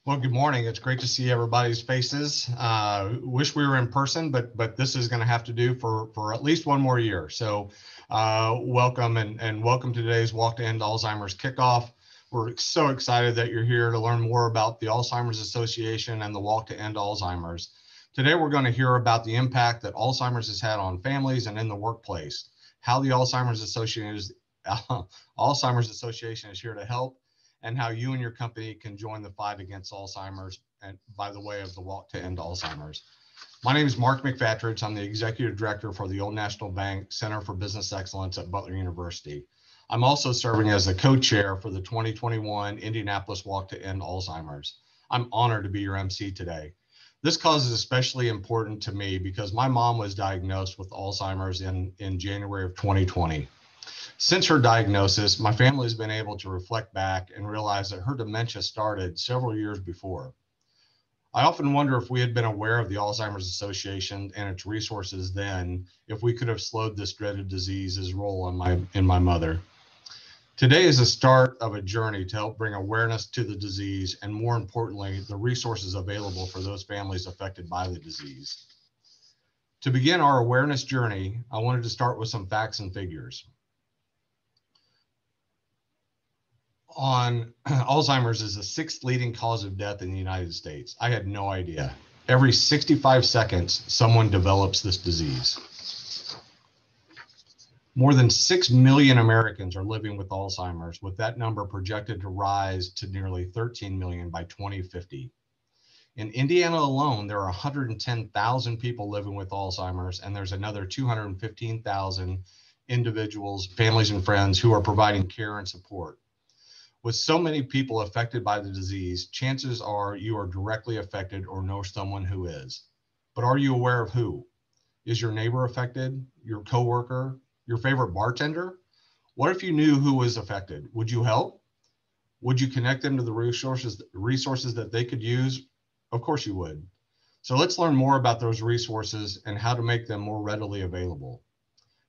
Well, good morning. It's great to see everybody's faces. Wish we were in person, but this is going to have to do for at least one more year. So welcome and welcome to today's Walk to End Alzheimer's Kickoff. We're so excited that you're here to learn more about the Alzheimer's Association and the Walk to End Alzheimer's. Today, we're going to hear about the impact that Alzheimer's has had on families and in the workplace, how the Alzheimer's Association is here to help, and how you and your company can join the fight against Alzheimer's and by the way of the Walk to End Alzheimer's. My name is Mark McFatridge. I'm the Executive Director for the Old National Bank Center for Business Excellence at Butler University. I'm also serving as the co-chair for the 2021 Indianapolis Walk to End Alzheimer's. I'm honored to be your MC today. This cause is especially important to me because my mom was diagnosed with Alzheimer's in January of 2020. Since her diagnosis, my family has been able to reflect back and realize that her dementia started several years before. I often wonder if we had been aware of the Alzheimer's Association and its resources then, if we could have slowed this dreaded disease's role in my mother. Today is the start of a journey to help bring awareness to the disease and, more importantly, the resources available for those families affected by the disease. To begin our awareness journey, I wanted to start with some facts and figures. Alzheimer's is the 6th leading cause of death in the United States. I had no idea. Every 65 seconds, someone develops this disease. More than 6 million Americans are living with Alzheimer's, with that number projected to rise to nearly 13 million by 2050. In Indiana alone, there are 110,000 people living with Alzheimer's, and there's another 215,000 individuals, families, and friends who are providing care and support. With so many people affected by the disease, chances are you are directly affected or know someone who is. But are you aware of who? Is your neighbor affected? Your coworker? Your favorite bartender? What if you knew who was affected? Would you help? Would you connect them to the resources that they could use? Of course you would. So let's learn more about those resources and how to make them more readily available.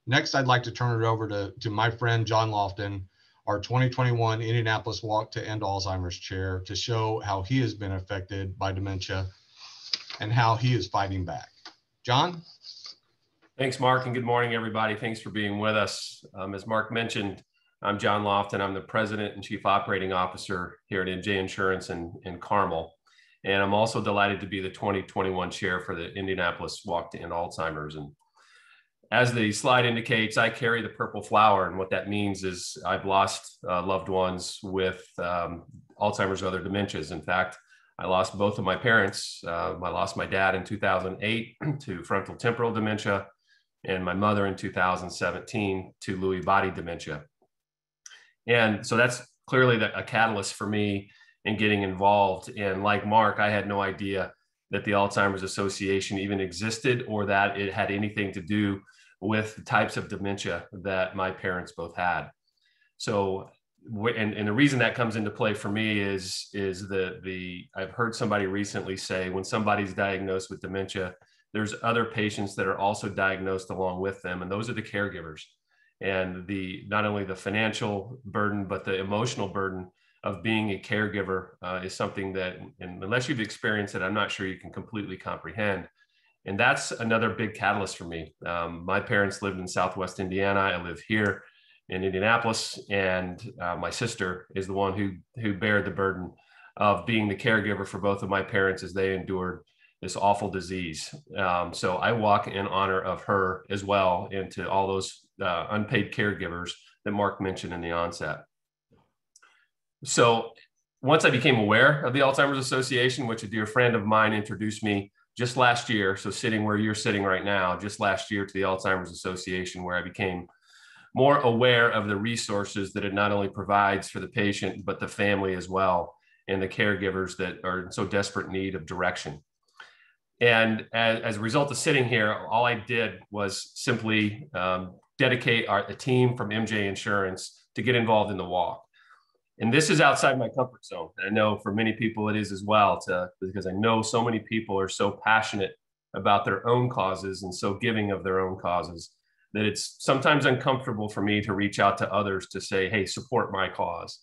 Next, I'd like to turn it over to my friend, John Lofton, our 2021 Indianapolis Walk to End Alzheimer's chair, to show how he has been affected by dementia and how he is fighting back. John? Thanks, Mark, and good morning, everybody. Thanks for being with us. As Mark mentioned, I'm John Lofton. I'm the President and Chief Operating Officer here at NJ Insurance in Carmel. And I'm also delighted to be the 2021 chair for the Indianapolis Walk to End Alzheimer's. And as the slide indicates, I carry the purple flower, and what that means is I've lost loved ones with Alzheimer's or other dementias. In fact, I lost both of my parents. I lost my dad in 2008 to frontal temporal dementia, and my mother in 2017 to Lewy body dementia. And so that's clearly a catalyst for me in getting involved. And like Mark, I had no idea that the Alzheimer's Association even existed or that it had anything to do with the types of dementia that my parents both had. So, and the reason that comes into play for me is I've heard somebody recently say when somebody's diagnosed with dementia, there's other patients that are also diagnosed along with them, and those are the caregivers. And not only the financial burden, but the emotional burden of being a caregiver is something that, and unless you've experienced it, I'm not sure you can completely comprehend. And that's another big catalyst for me. My parents lived in Southwest Indiana. I live here in Indianapolis, and my sister is the one who bared the burden of being the caregiver for both of my parents as they endured this awful disease. So I walk in honor of her as well, and to all those unpaid caregivers that Mark mentioned in the onset. So once I became aware of the Alzheimer's Association, which a dear friend of mine introduced me just last year, so sitting where you're sitting right now, just last year to the Alzheimer's Association, where I became more aware of the resources that it not only provides for the patient, but the family as well, and the caregivers that are in so desperate need of direction. And as a result of sitting here, all I did was simply dedicate a team from MJ Insurance to get involved in the walk. And this is outside my comfort zone. And I know for many people it is as well, because I know so many people are so passionate about their own causes and so giving of their own causes that it's sometimes uncomfortable for me to reach out to others to say, hey, support my cause.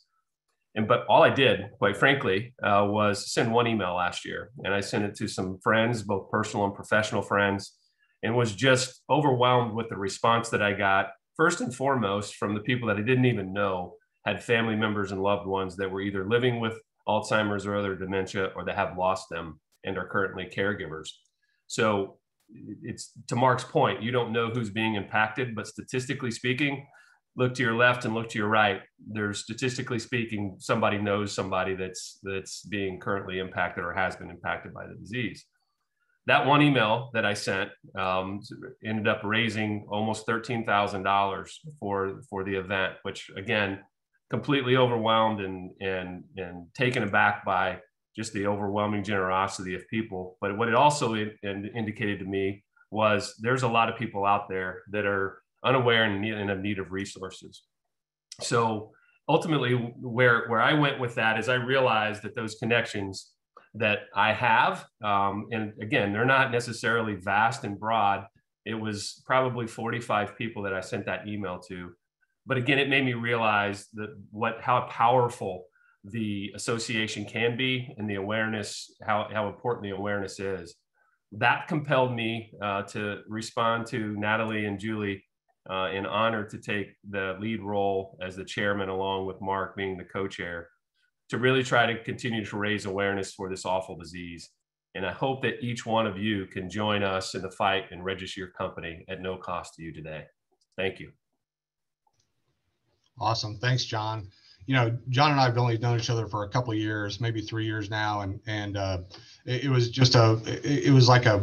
But all I did, quite frankly, was send one email last year. And I sent it to some friends, both personal and professional friends, and was just overwhelmed with the response that I got, first and foremost, from the people that I didn't even know had family members and loved ones that were either living with Alzheimer's or other dementia, or that have lost them and are currently caregivers. So it's, to Mark's point, you don't know who's being impacted, but statistically speaking, look to your left and look to your right. There's, statistically speaking, somebody knows somebody that's being currently impacted or has been impacted by the disease. That one email that I sent ended up raising almost $13,000 for the event, which again, completely overwhelmed and taken aback by just the overwhelming generosity of people. But what it also indicated to me was there's a lot of people out there that are unaware and in need of resources. So ultimately, where I went with that is I realized that those connections that I have, and again, they're not necessarily vast and broad. It was probably 45 people that I sent that email to. But again, it made me realize that how powerful the association can be, and the awareness, how important the awareness is. That compelled me to respond to Natalie and Julie in honor to take the lead role as the chairman, along with Mark being the co-chair, to really try to continue to raise awareness for this awful disease. And I hope that each one of you can join us in the fight and register your company at no cost to you today. Thank you. Awesome. Thanks, John. You know, John and I have only known each other for a couple of years, maybe 3 years now. And it was just it was like a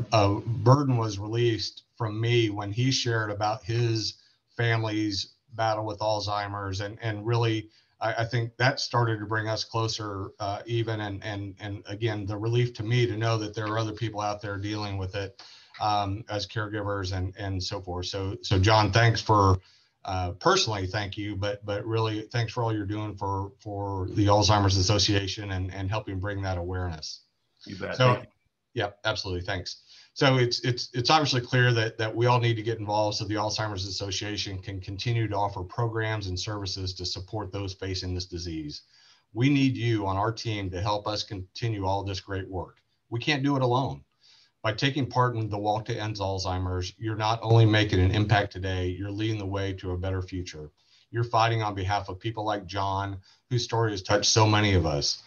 burden was released from me when he shared about his family's battle with Alzheimer's. And really, I think that started to bring us closer even. And again, the relief to me to know that there are other people out there dealing with it as caregivers and so forth. So John, thanks for personally, thank you, but really thanks for all you're doing for the Alzheimer's Association and helping bring that awareness. You bet. So, yeah, absolutely. Thanks. So it's obviously clear that we all need to get involved so the Alzheimer's Association can continue to offer programs and services to support those facing this disease. We need you on our team to help us continue all this great work. We can't do it alone. By taking part in the Walk to End Alzheimer's, you're not only making an impact today, you're leading the way to a better future. You're fighting on behalf of people like John, whose story has touched so many of us.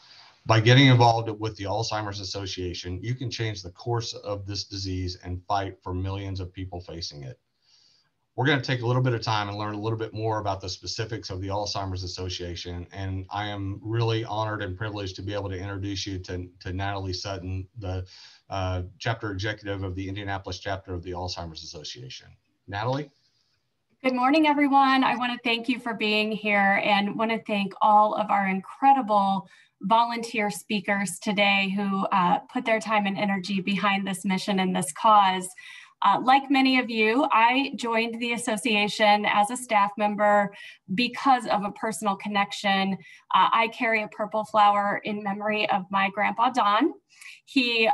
By getting involved with the Alzheimer's Association, you can change the course of this disease and fight for millions of people facing it. We're going to take a little bit of time and learn a little bit more about the specifics of the Alzheimer's Association. And I am really honored and privileged to be able to introduce you to Natalie Sutton, the chapter executive of the Indianapolis chapter of the Alzheimer's Association. Natalie? Good morning, everyone. I want to thank you for being here and want to thank all of our incredible volunteer speakers today who put their time and energy behind this mission and this cause. Like many of you, I joined the association as a staff member because of a personal connection. I carry a purple flower in memory of my grandpa, Don. He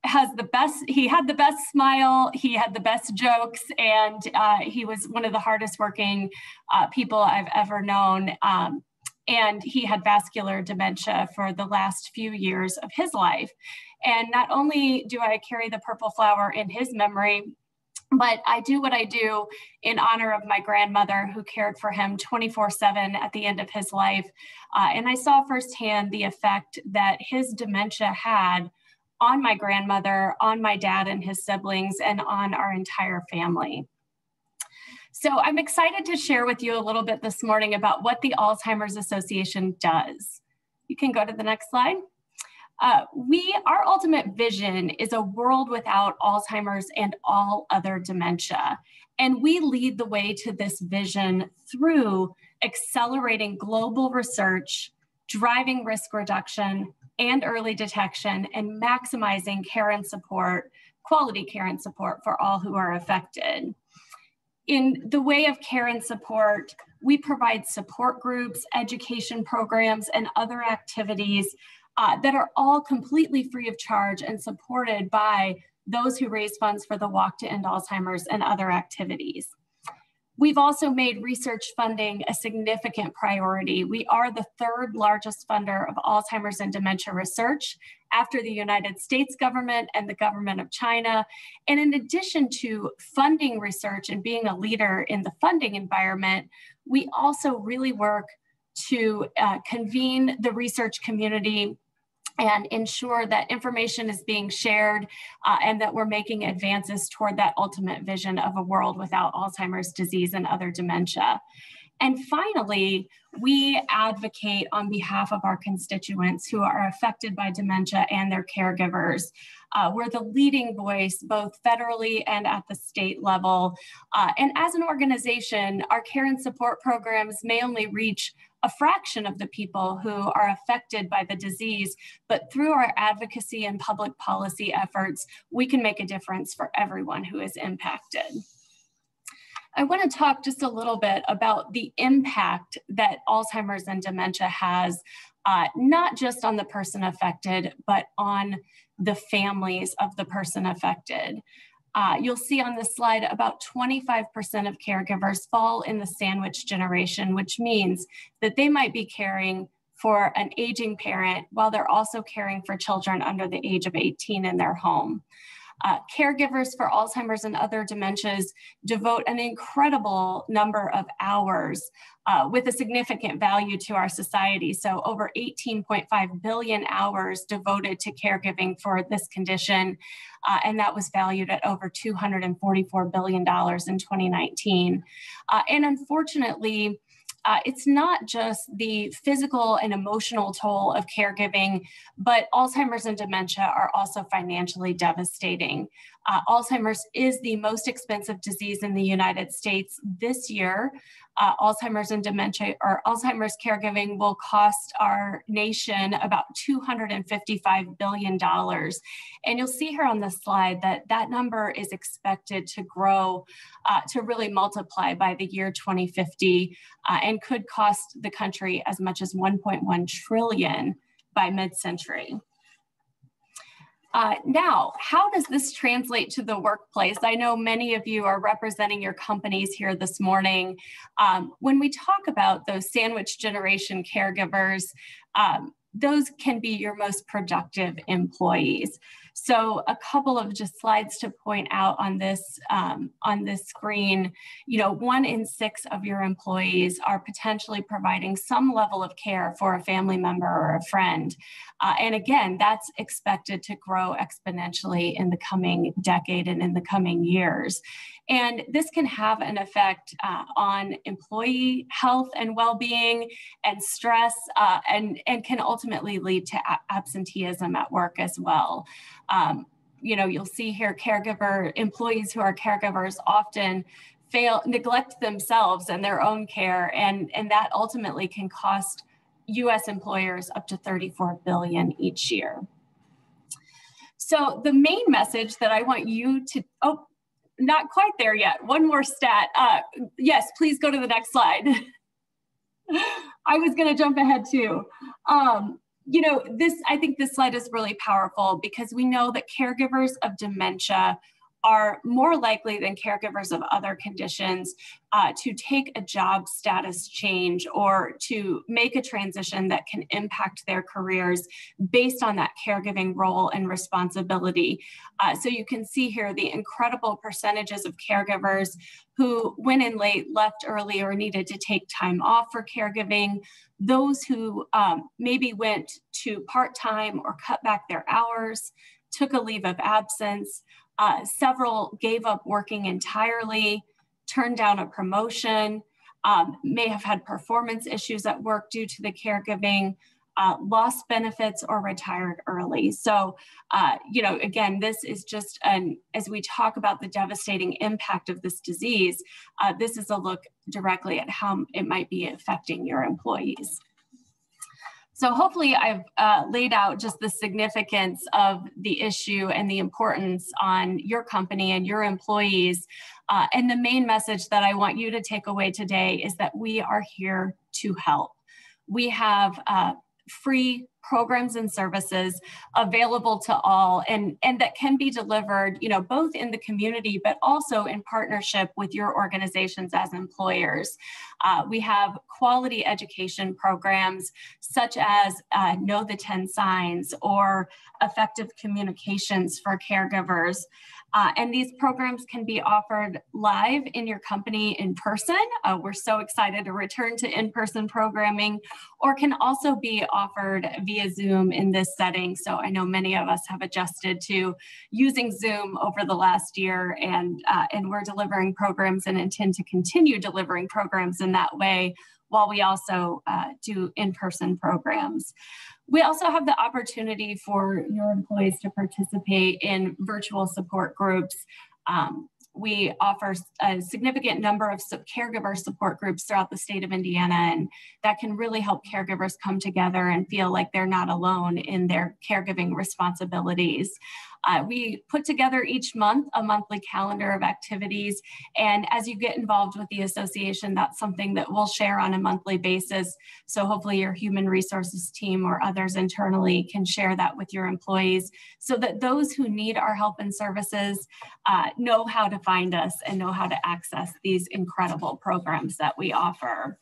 had the best smile, he had the best jokes, and he was one of the hardest working people I've ever known. And he had vascular dementia for the last few years of his life. And not only do I carry the purple flower in his memory, but I do what I do in honor of my grandmother who cared for him 24/7 at the end of his life. And I saw firsthand the effect that his dementia had on my grandmother, on my dad and his siblings, and on our entire family. So I'm excited to share with you a little bit this morning about what the Alzheimer's Association does. You can go to the next slide. Our ultimate vision is a world without Alzheimer's and all other dementia. And we lead the way to this vision through accelerating global research, driving risk reduction and early detection, and maximizing care and support, quality care and support for all who are affected. In the way of care and support, we provide support groups, education programs, and other activities that are all completely free of charge and supported by those who raise funds for the Walk to End Alzheimer's and other activities. We've also made research funding a significant priority. We are the third largest funder of Alzheimer's and dementia research after the United States government and the government of China. And in addition to funding research and being a leader in the funding environment, we also really work to convene the research community and ensure that information is being shared and that we're making advances toward that ultimate vision of a world without Alzheimer's disease and other dementia. And finally, we advocate on behalf of our constituents who are affected by dementia and their caregivers. We're the leading voice, both federally and at the state level. And as an organization, our care and support programs may only reach a fraction of the people who are affected by the disease, but through our advocacy and public policy efforts, we can make a difference for everyone who is impacted. I want to talk just a little bit about the impact that Alzheimer's and dementia has, not just on the person affected, but on the families of the person affected. You'll see on this slide about 25% of caregivers fall in the sandwich generation, which means that they might be caring for an aging parent while they're also caring for children under the age of 18 in their home. Caregivers for Alzheimer's and other dementias devote an incredible number of hours with a significant value to our society. So over 18.5 billion hours devoted to caregiving for this condition. And that was valued at over $244 billion in 2019. And unfortunately, it's not just the physical and emotional toll of caregiving, but Alzheimer's and dementia are also financially devastating. Alzheimer's is the most expensive disease in the United States this year. Alzheimer's and dementia, or Alzheimer's caregiving, will cost our nation about $255 billion. And you'll see here on the slide that that number is expected to grow, to really multiply by the year 2050, and could cost the country as much as $1.1 trillion by mid-century. Now, how does this translate to the workplace? I know many of you are representing your companies here this morning. When we talk about those sandwich generation caregivers, those can be your most productive employees. So a couple of just slides to point out on this screen. 1 in 6 of your employees are potentially providing some level of care for a family member or a friend. And again, that's expected to grow exponentially in the coming decade and in the coming years. And this can have an effect on employee health and well-being and stress, and can ultimately lead to absenteeism at work as well. You'll see here employees who are caregivers often neglect themselves and their own care, and that ultimately can cost U.S. employers up to $34 billion each year. So the main message that I want you to, not quite there yet. One more stat. Yes, please go to the next slide. I was going to jump ahead too. I think this slide is really powerful because we know that caregivers of dementia are more likely than caregivers of other conditions to take a job status change or to make a transition that can impact their careers based on that caregiving role and responsibility. So you can see here the incredible percentages of caregivers who went in late, left early, or needed to take time off for caregiving, those who maybe went to part-time or cut back their hours, took a leave of absence. Several gave up working entirely, turned down a promotion, may have had performance issues at work due to the caregiving, lost benefits, or retired early. So, again, this is just as we talk about the devastating impact of this disease, this is a look directly at how it might be affecting your employees. So hopefully I've laid out just the significance of the issue and the importance on your company and your employees. And the main message that I want you to take away today is that we are here to help. We have free programs and services available to all, and that can be delivered, both in the community, but also in partnership with your organizations as employers. We have quality education programs such as Know the 10 Signs or Effective Communications for Caregivers. And these programs can be offered live in your company in person. We're so excited to return to in-person programming, or can also be offered via Zoom in this setting. So I know many of us have adjusted to using Zoom over the last year, and we're delivering programs and intend to continue delivering programs in that way while we also do in-person programs. We also have the opportunity for your employees to participate in virtual support groups. We offer a significant number of caregiver support groups throughout the state of Indiana, and that can really help caregivers come together and feel like they're not alone in their caregiving responsibilities. We put together each month a monthly calendar of activities, and as you get involved with the association, that's something that we'll share on a monthly basis. So hopefully your human resources team or others internally can share that with your employees so that those who need our help and services know how to find us and know how to access these incredible programs that we offer.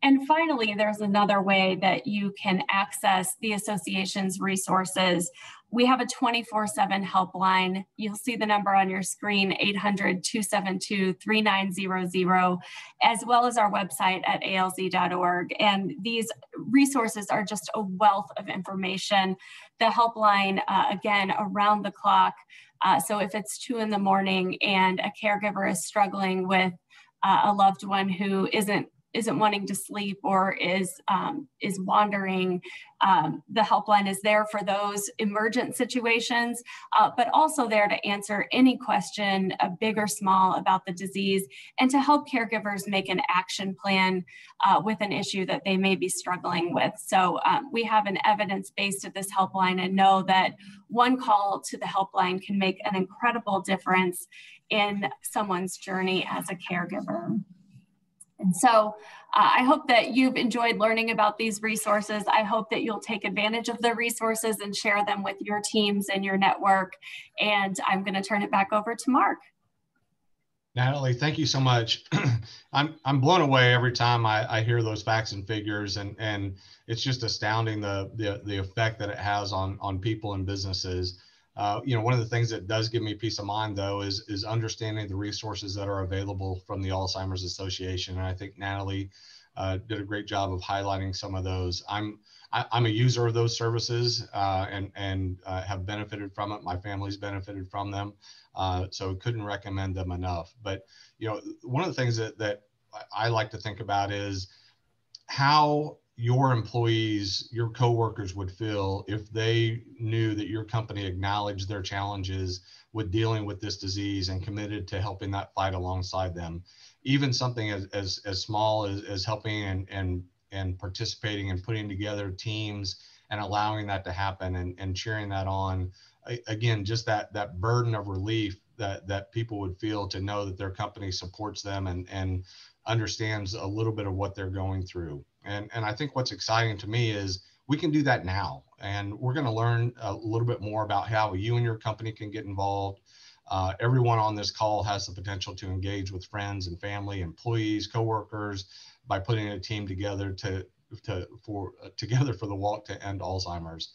And finally, there's another way that you can access the association's resources. We have a 24/7 helpline. You'll see the number on your screen, 800-272-3900, as well as our website at alz.org. And these resources are just a wealth of information. The helpline, again, around the clock. So if it's 2 in the morning and a caregiver is struggling with a loved one who isn't wanting to sleep or is wandering, the helpline is there for those emergent situations, but also there to answer any question, big or small, about the disease, and to help caregivers make an action plan with an issue that they may be struggling with. So we have an evidence base to this helpline, and know that one call to the helpline can make an incredible difference in someone's journey as a caregiver. And so I hope that you've enjoyed learning about these resources. I hope that you'll take advantage of the resources and share them with your teams and your network. And I'm going to turn it back over to Mark. Natalie, thank you so much. I'm blown away every time I hear those facts and figures, and it's just astounding the effect that it has on people and businesses. One of the things that does give me peace of mind, though, is understanding the resources that are available from the Alzheimer's Association. And I think Natalie did a great job of highlighting some of those. I'm a user of those services and have benefited from it. My family's benefited from them, so couldn't recommend them enough. But one of the things that I like to think about is how your employees, your coworkers would feel if they knew that your company acknowledged their challenges with dealing with this disease and committed to helping that fight alongside them. Even something as small as helping and participating and putting together teams and allowing that to happen and cheering that on. Again, just that burden of relief that people would feel to know that their company supports them and understands a little bit of what they're going through. And I think what's exciting to me is we can do that now. And we're going to learn a little bit more about how you and your company can get involved. Everyone on this call has the potential to engage with friends and family, employees, coworkers, by putting a team together together for the Walk to End Alzheimer's.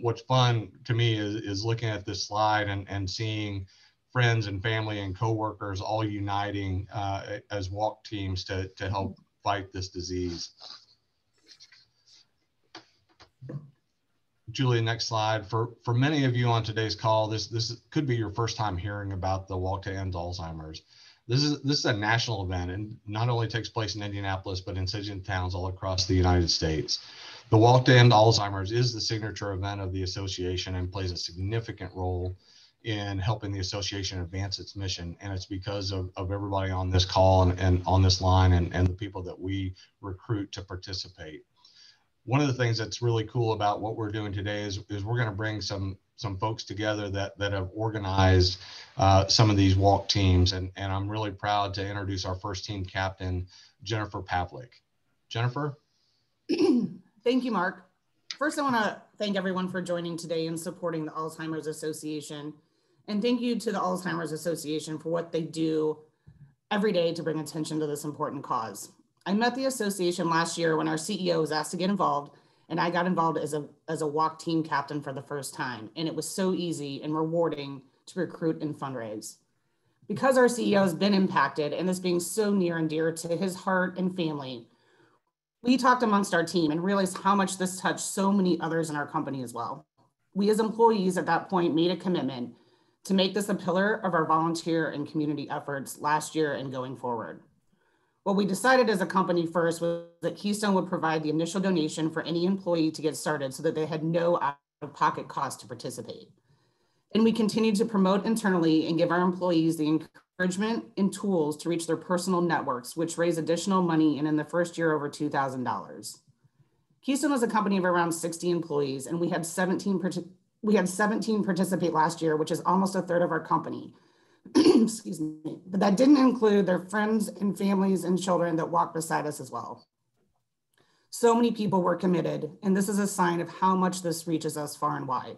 What's fun to me is looking at this slide and seeing friends and family and coworkers all uniting as walk teams to help fight this disease. Julie, next slide. For many of you on today's call, this could be your first time hearing about the Walk to End Alzheimer's. This is a national event, and not only takes place in Indianapolis, but in adjacent towns all across the United States. The Walk to End Alzheimer's is the signature event of the association and plays a significant role in helping the association advance its mission. And it's because of everybody on this call and on this line and the people that we recruit to participate. One of the things that's really cool about what we're doing today is we're going to bring some folks together that have organized some of these walk teams. And I'm really proud to introduce our first team captain, Jennifer PAVLIK. Jennifer? Thank you, Mark. First, I want to thank everyone for joining today and supporting the Alzheimer's Association. And thank you to the Alzheimer's Association for what they do every day to bring attention to this important cause. I met the association last year when our CEO was asked to get involved, and I got involved as a walk team captain for the first time. And it was so easy and rewarding to recruit and fundraise. Because our CEO has been impacted and this being so near and dear to his heart and family, we talked amongst our team and realized how much this touched so many others in our company as well. We as employees at that point made a commitment to make this a pillar of our volunteer and community efforts last year and going forward. What we decided as a company first was that Keystone would provide the initial donation for any employee to get started so that they had no out-of-pocket cost to participate. And we continued to promote internally and give our employees the encouragement and tools to reach their personal networks, which raised additional money and in the first year over $2,000. Keystone was a company of around 60 employees, and we had 17 participate last year, which is almost a third of our company. Excuse me, but that didn't include their friends and families and children that walked beside us as well. So many people were committed, and this is a sign of how much this reaches us far and wide.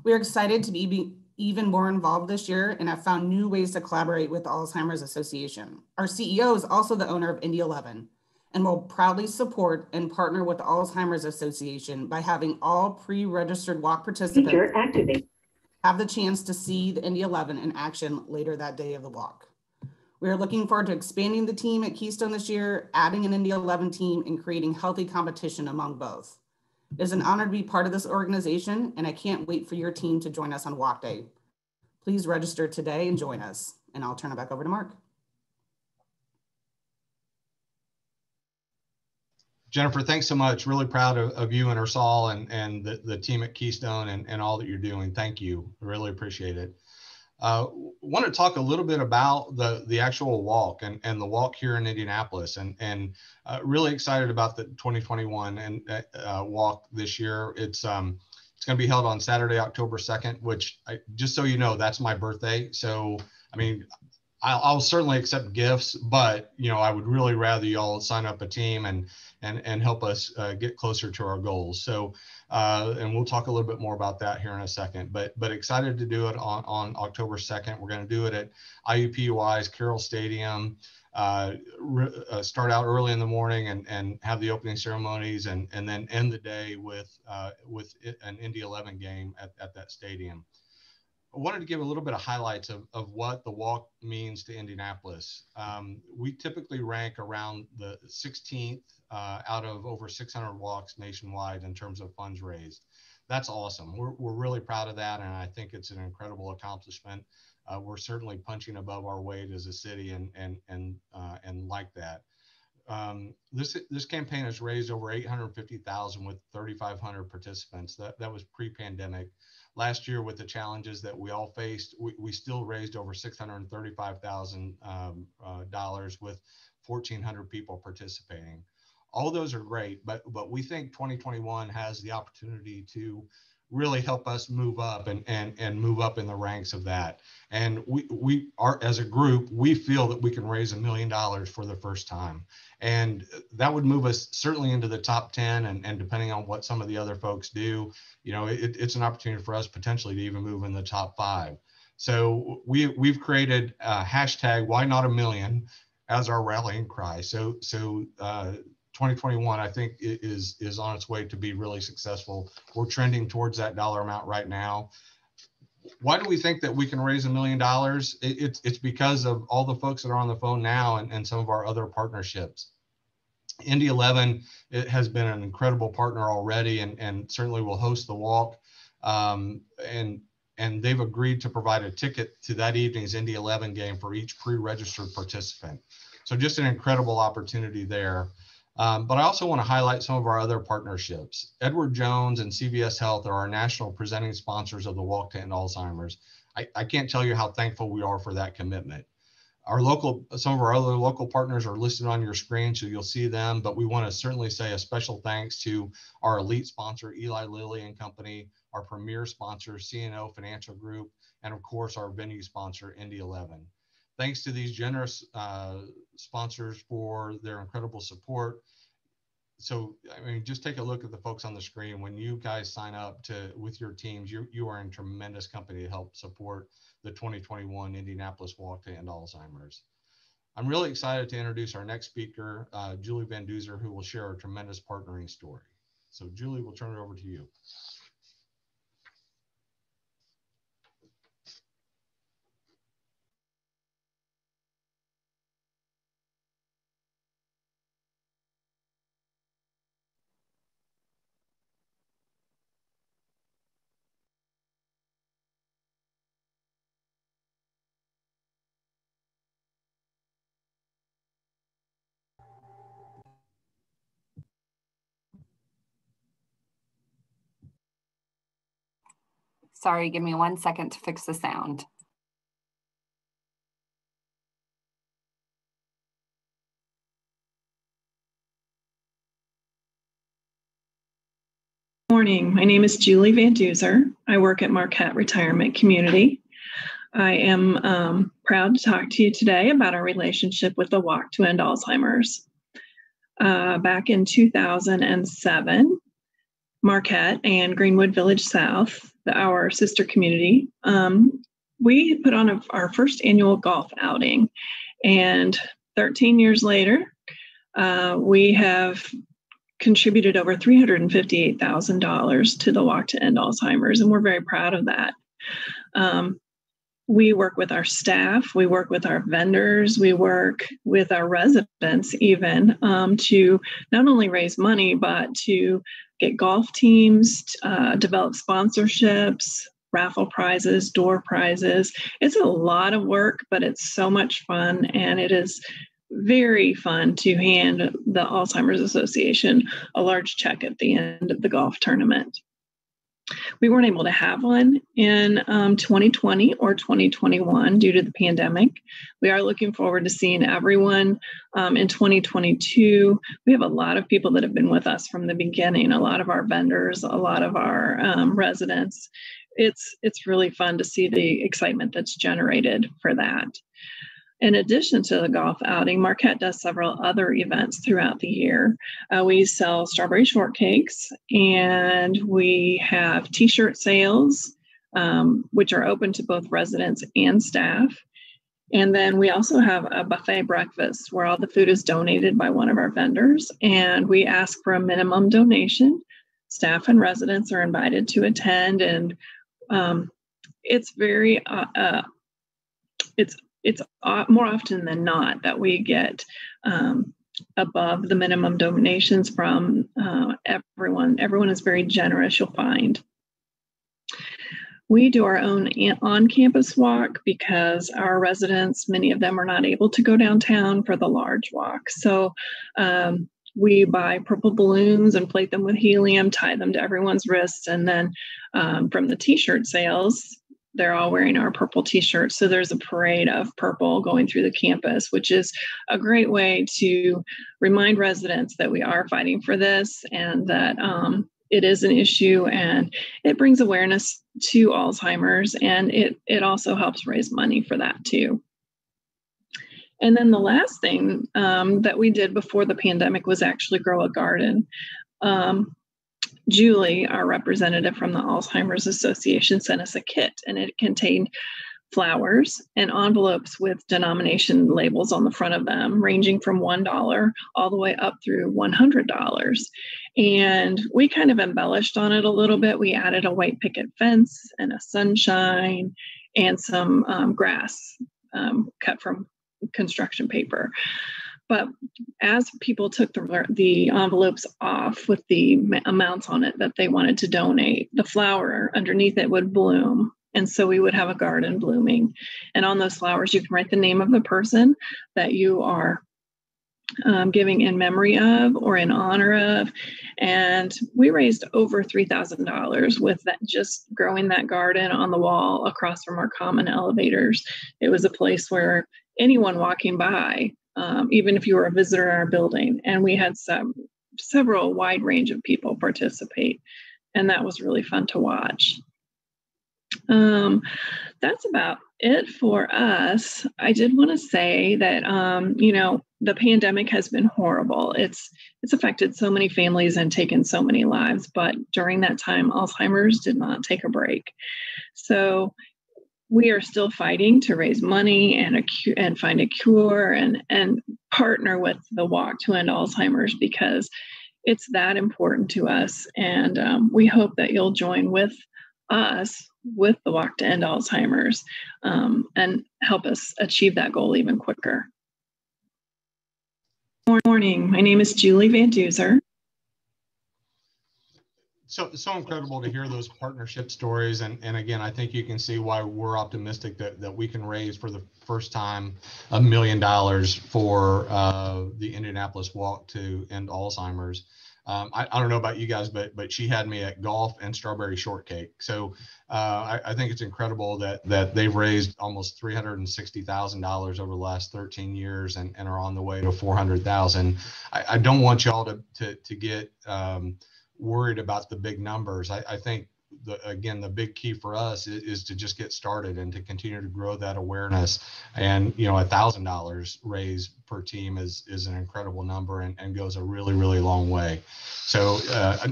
We are excited to be even more involved this year and have found new ways to collaborate with the Alzheimer's Association. Our CEO is also the owner of Indy 11 and will proudly support and partner with the Alzheimer's Association by having all pre-registered walk participants have the chance to see the Indy 11 in action later that day of the walk. We are looking forward to expanding the team at Keystone this year, adding an Indy 11 team, and creating healthy competition among both. It is an honor to be part of this organization, and I can't wait for your team to join us on Walk Day. Please register today and join us, and I'll turn it back over to Mark. Jennifer, thanks so much. Really proud of you and Ursal and the team at Keystone and all that you're doing. Thank you. I really appreciate it. Want to talk a little bit about the actual walk and the walk here in Indianapolis, and really excited about the 2021 and walk this year. It's going to be held on Saturday, October 2nd, which just so you know, that's my birthday. So, I mean, I'll certainly accept gifts, but I would really rather you all sign up a team and help us get closer to our goals. So, and we'll talk a little bit more about that here in a second, but excited to do it on October 2nd. We're going to do it at IUPUI's Carroll Stadium, start out early in the morning and have the opening ceremonies and then end the day with an Indy 11 game at that stadium. I wanted to give a little bit of highlights of what the walk means to Indianapolis. We typically rank around the 16th out of over 600 walks nationwide in terms of funds raised. That's awesome. We're really proud of that, and I think it's an incredible accomplishment. We're certainly punching above our weight as a city and like that. This campaign has raised over $850,000 with 3,500 participants. That was pre-pandemic. Last year, with the challenges that we all faced, we still raised over $635,000 with 1,400 people participating. All those are great, but we think 2021 has the opportunity to really help us move up and move up in the ranks of that. And we are, as a group, we feel that we can raise $1 million for the first time. And that would move us certainly into the top 10. And depending on what some of the other folks do, it's an opportunity for us potentially to even move in the top 5. So we've created a hashtag, why not $1 million, as our rallying cry. So 2021, I think, is on its way to be really successful. We're trending towards that dollar amount right now. Why do we think that we can raise $1 million? It's because of all the folks that are on the phone now and some of our other partnerships. Indy 11, it has been an incredible partner already and certainly will host the walk. And they've agreed to provide a ticket to that evening's Indy 11 game for each pre-registered participant. So just an incredible opportunity there. But I also want to highlight some of our other partnerships. Edward Jones and CVS Health are our national presenting sponsors of the Walk to End Alzheimer's. I can't tell you how thankful we are for that commitment. Some of our other local partners are listed on your screen, so you'll see them, but we want to certainly say a special thanks to our elite sponsor, Eli Lilly and Company, our premier sponsor, CNO Financial Group, and of course, our venue sponsor, Indy 11. Thanks to these generous sponsors for their incredible support. So, I mean, just take a look at the folks on the screen. When you guys sign up with your teams, you are in tremendous company to help support the 2021 Indianapolis Walk to End Alzheimer's. I'm really excited to introduce our next speaker, Julie Van DUZER, who will share a tremendous partnering story. So Julie, we'll turn it over to you. Sorry, give me 1 second to fix the sound. Morning. My name is Julie Van DUZER. I work at Marquette Retirement Community. I am proud to talk to you today about our relationship with the Walk to End Alzheimer's. Back in 2007, Marquette and Greenwood Village South, our sister community, we put on our first annual golf outing. And 13 years later, we have contributed over $358,000 to the Walk to End Alzheimer's, and we're very proud of that. We work with our staff, we work with our vendors, we work with our residents even to not only raise money, but to get golf teams, develop sponsorships, raffle prizes, door prizes. It's a lot of work, but it's so much fun, and it is very fun to hand the Alzheimer's Association a large check at the end of the golf tournament. We weren't able to have one in 2020 or 2021 due to the pandemic. We are looking forward to seeing everyone in 2022. We have a lot of people that have been with us from the beginning, a lot of our vendors, a lot of our residents. It's really fun to see the excitement that's generated for that. In addition to the golf outing, Marquette does several other events throughout the year. We sell strawberry shortcakes, and we have t-shirt sales, which are open to both residents and staff. And then we also have a buffet breakfast where all the food is donated by one of our vendors, and we ask for a minimum donation. Staff and residents are invited to attend, and it's very, it's more often than not that we get above the minimum donations from everyone. Everyone is very generous, you'll find. We do our own on-campus walk because our residents, many of them are not able to go downtown for the large walk. So we buy purple balloons and plate them with helium, tie them to everyone's wrists, and then from the t-shirt sales, they're all wearing our purple t-shirts. So there's a parade of purple going through the campus, which is a great way to remind residents that we are fighting for this and that it is an issue, and it brings awareness to Alzheimer's, and it also helps raise money for that too. And then the last thing that we did before the pandemic was actually grow a garden. Julie, our representative from the Alzheimer's Association, sent us a kit, and it contained flowers and envelopes with denomination labels on the front of them, ranging from $1 all the way up through $100. And we kind of embellished on it a little bit. We added a white picket fence and a sunshine and some grass cut from construction paper. But as people took the envelopes off with the amounts on it that they wanted to donate, the flower underneath it would bloom. And so we would have a garden blooming. And on those flowers, you can write the name of the person that you are giving in memory of or in honor of. And we raised over $3,000 with that, just growing that garden on the wall across from our common elevators. It was a place where anyone walking by, even if you were a visitor in our building, and we had several wide range of people participate. And that was really fun to watch. That's about it for us. I did want to say that, the pandemic has been horrible. It's it's affected so many families and taken so many lives. But during that time, Alzheimer's did not take a break. So we are still fighting to raise money and find a cure and partner with the Walk to End Alzheimer's, because it's that important to us. And we hope that you'll join with us with the Walk to End Alzheimer's and help us achieve that goal even quicker. Good morning. My name is Julie Van DUZER. So incredible to hear those partnership stories. And again, I think you can see why we're optimistic that we can raise for the first time $1 million for the Indianapolis Walk to End Alzheimer's. I don't know about you guys, but she had me at golf and strawberry shortcake. So I think it's incredible that they've raised almost $360,000 over the last 13 years and are on the way to 400,000. I don't want y'all to get worried about the big numbers. I think the big key for us is to just get started and to continue to grow that awareness. And $1,000 raised per team is an incredible number and goes a really, really long way. So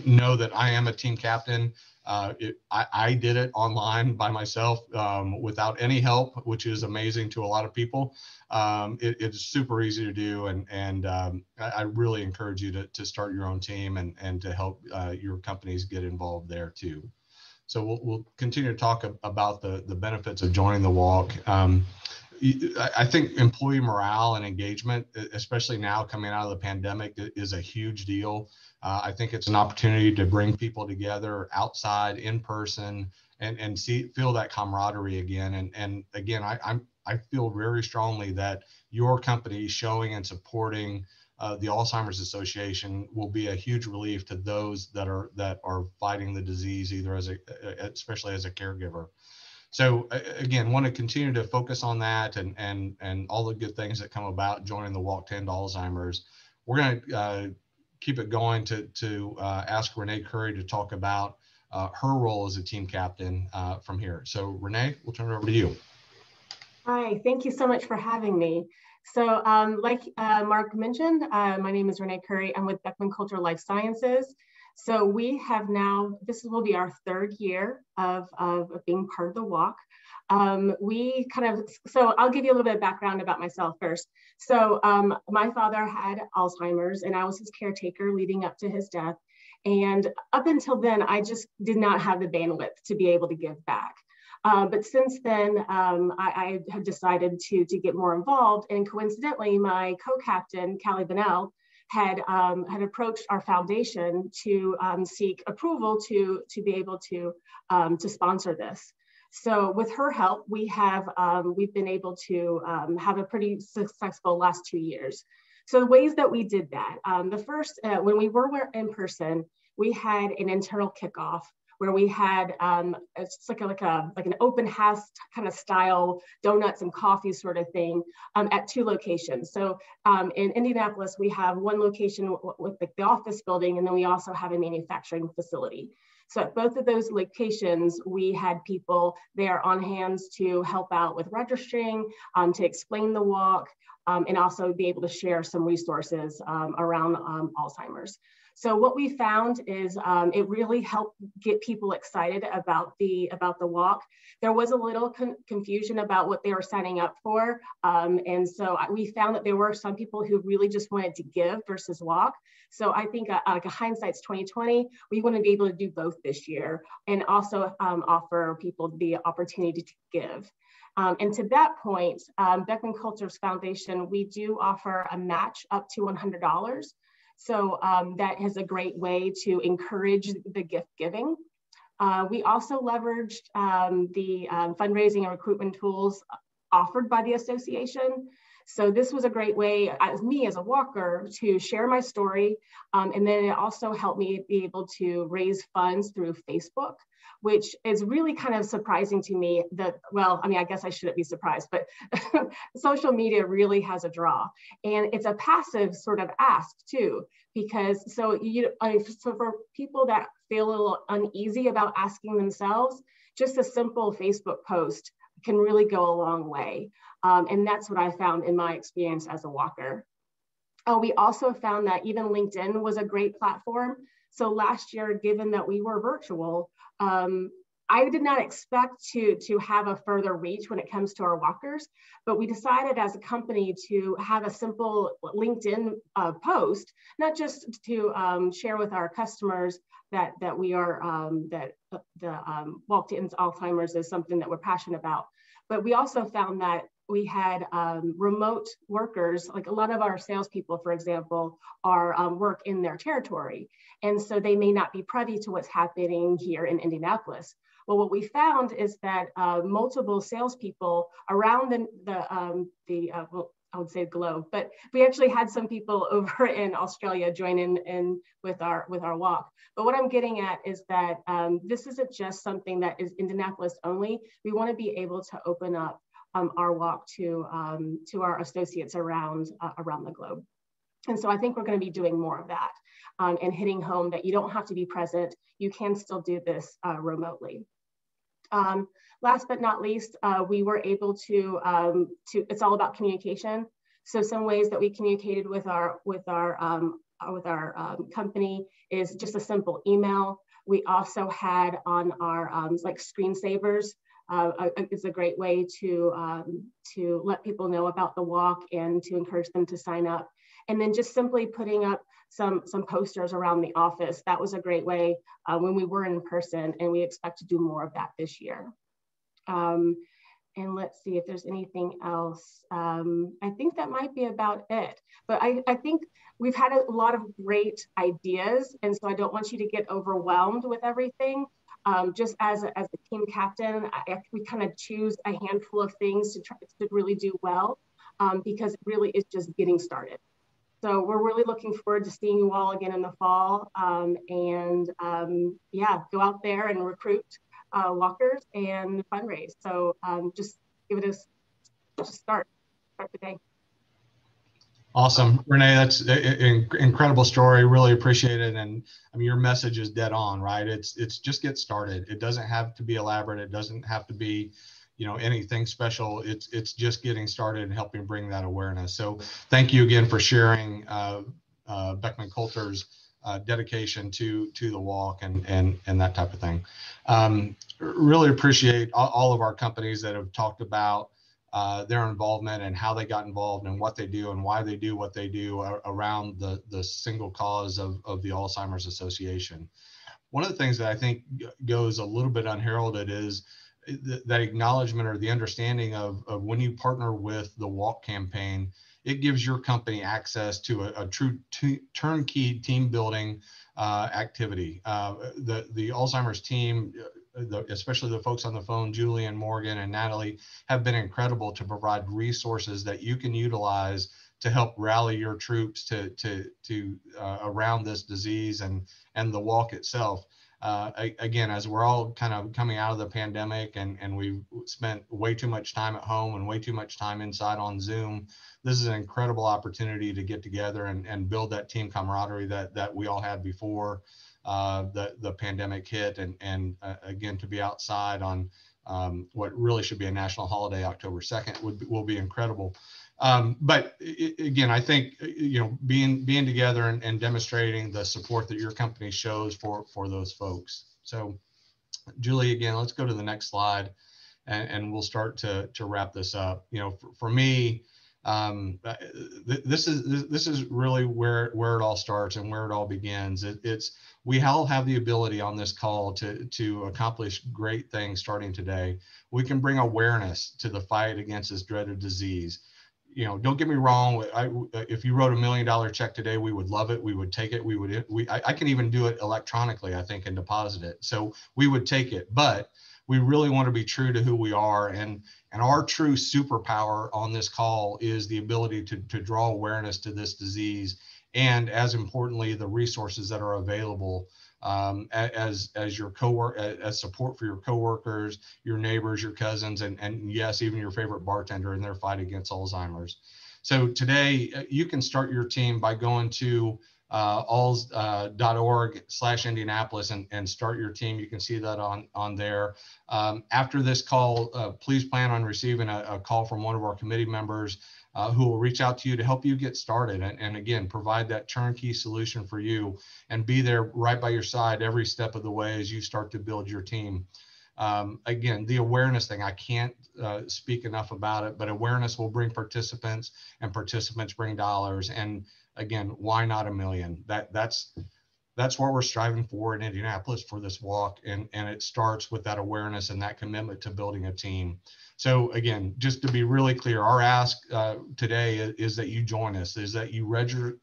know that I am a team captain. I did it online by myself without any help, which is amazing to a lot of people. It's super easy to do, and I really encourage you to start your own team and to help your companies get involved there too. So we'll continue to talk about the benefits of joining the walk. I think employee morale and engagement, especially now coming out of the pandemic, is a huge deal. I think it's an opportunity to bring people together outside, in person, and feel that camaraderie again. And again, I feel very strongly that your company showing and supporting the Alzheimer's Association will be a huge relief to those that are fighting the disease, either especially as a caregiver. So again, want to continue to focus on that and all the good things that come about joining the Walk to End Alzheimer's. We're going to keep it going to ask Renee Curry to talk about her role as a team captain from here. So Renee, we'll turn it over to you. Hi, thank you so much for having me. So like Mark mentioned, my name is Renee Curry. I'm with Beckman Coulter Life Sciences. So we have now, this will be our third year of being part of the walk. So I'll give you a little bit of background about myself first. So my father had Alzheimer's and I was his caretaker leading up to his death. And up until then, I just did not have the bandwidth to be able to give back. But since then, I have decided to get more involved. And coincidentally, my co-captain, Callie Bonnell, had approached our foundation to seek approval to be able to sponsor this. So with her help, we've been able to have a pretty successful last 2 years. So the ways that we did that, the first, when we were in person, we had an internal kickoff where we had it's like an open house kind of style, donuts and coffee sort of thing at 2 locations. So in Indianapolis, we have one location with the office building, and then we also have a manufacturing facility. So at both of those locations, we had people there on hands to help out with registering, to explain the walk, and also be able to share some resources around Alzheimer's. So what we found is it really helped get people excited about the walk. There was a little confusion about what they were signing up for. And so we found that there were some people who really just wanted to give versus walk. So I think like a hindsight's 2020, we want to be able to do both this year and also offer people the opportunity to give. And to that point, Beckman Coulter's Foundation, we do offer a match up to $100. So that is a great way to encourage the gift giving. We also leveraged the fundraising and recruitment tools offered by the association. So this was a great way, as a walker, to share my story. And then it also helped me be able to raise funds through Facebook, which is really kind of surprising to me that, well, I mean, I guess I shouldn't be surprised, but social media really has a draw. And it's a passive sort of ask too, because so for people that feel a little uneasy about asking themselves, just a simple Facebook post can really go a long way. And that's what I found in my experience as a walker. We also found that even LinkedIn was a great platform. So last year, given that we were virtual, I did not expect to have a further reach when it comes to our walkers, but we decided as a company to have a simple LinkedIn post, not just to share with our customers that we are, that the walk to end Alzheimer's is something that we're passionate about, but we also found that we had remote workers, like a lot of our salespeople, for example, are work in their territory. And so they may not be privy to what's happening here in Indianapolis. Well, what we found is that multiple salespeople around well, I would say globe, but we actually had some people over in Australia join in with our walk. But what I'm getting at is that this isn't just something that is Indianapolis only. We want to be able to open up our walk to our associates around the globe. And so I think we're going to be doing more of that and hitting home that you don't have to be present. You can still do this remotely. Last but not least, we were able to it's all about communication. So some ways that we communicated with our company is just a simple email. We also had on our like screensavers. It's a great way to let people know about the walk and to encourage them to sign up. And then just simply putting up some posters around the office. That was a great way when we were in person, and we expect to do more of that this year. And let's see if there's anything else. I think that might be about it. But I think we've had a lot of great ideas, and so I don't want you to get overwhelmed with everything. Just as a team captain, we kind of choose a handful of things to try to really do well, because it really is just getting started. So we're really looking forward to seeing you all again in the fall, yeah, go out there and recruit walkers and fundraise. So just give it start the day. Awesome. Renee, that's an incredible story. Really appreciate it. And I mean, your message is dead on, right? It's just get started. It doesn't have to be elaborate. It doesn't have to be, anything special. It's just getting started and helping bring that awareness. So thank you again for sharing Beckman Coulter's dedication to the walk and that type of thing. Really appreciate all of our companies that have talked about their involvement and how they got involved and what they do and why they do what they do around the single cause of the Alzheimer's Association. One of the things that I think goes a little bit unheralded is that acknowledgement or the understanding of when you partner with the walk campaign, it gives your company access to a true turnkey team building activity. The Alzheimer's team, especially the folks on the phone, Julie and Morgan and Natalie, have been incredible to provide resources that you can utilize to help rally your troops to around this disease and the walk itself. Again, as we're all kind of coming out of the pandemic and we've spent way too much time at home and way too much time inside on Zoom, this is an incredible opportunity to get together and build that team camaraderie that we all had before the pandemic hit, and again, to be outside on what really should be a national holiday, October 2nd, will be incredible. But again, I think being together and demonstrating the support that your company shows for those folks. So, Julie, again, let's go to the next slide, and we'll start to wrap this up. For me, this is really where it all starts and where it all begins. We all have the ability on this call to accomplish great things starting today. We can bring awareness to the fight against this dreaded disease. Don't get me wrong. If you wrote $1 million check today, we would love it. We would take it. I can even do it electronically, I think, and deposit it. So we would take it, but we really want to be true to who we are. And our true superpower on this call is the ability to draw awareness to this disease. And as importantly, the resources that are available as your as support for your coworkers, your neighbors, your cousins, and yes, even your favorite bartender in their fight against Alzheimer's. So today you can start your team by going to alz.org/Indianapolis and start your team. You can see that on there. After this call, please plan on receiving a call from one of our committee members who will reach out to you to help you get started and again, provide that turnkey solution for you and be there right by your side every step of the way as you start to build your team. Again, the awareness thing, I can't speak enough about it, but awareness will bring participants and participants bring dollars. And again, why not $1 million? That's what we're striving for in Indianapolis for this walk. And it starts with that awareness and that commitment to building a team. So again, just to be really clear, our ask today is that you join us, is that you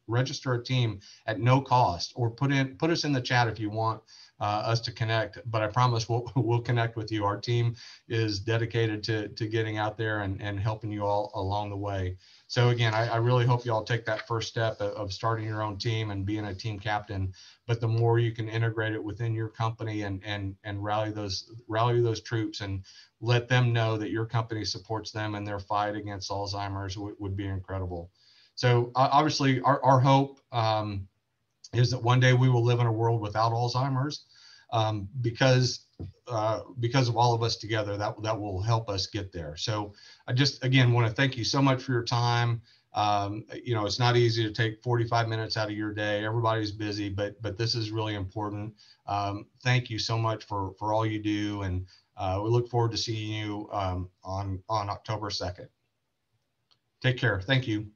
register a team at no cost, or put us in the chat if you want us to connect, but I promise we'll connect with you. Our team is dedicated to getting out there and helping you all along the way. So again, I really hope you all take that first step of starting your own team and being a team captain. But the more you can integrate it within your company and rally those troops and let them know that your company supports them in their fight against Alzheimer's would be incredible. So obviously our hope is that one day we will live in a world without Alzheimer's, because of all of us together, that will help us get there. So I just, again, want to thank you so much for your time. It's not easy to take 45 minutes out of your day. Everybody's busy, but this is really important. Thank you so much for all you do. And we look forward to seeing you on October 2nd. Take care. Thank you.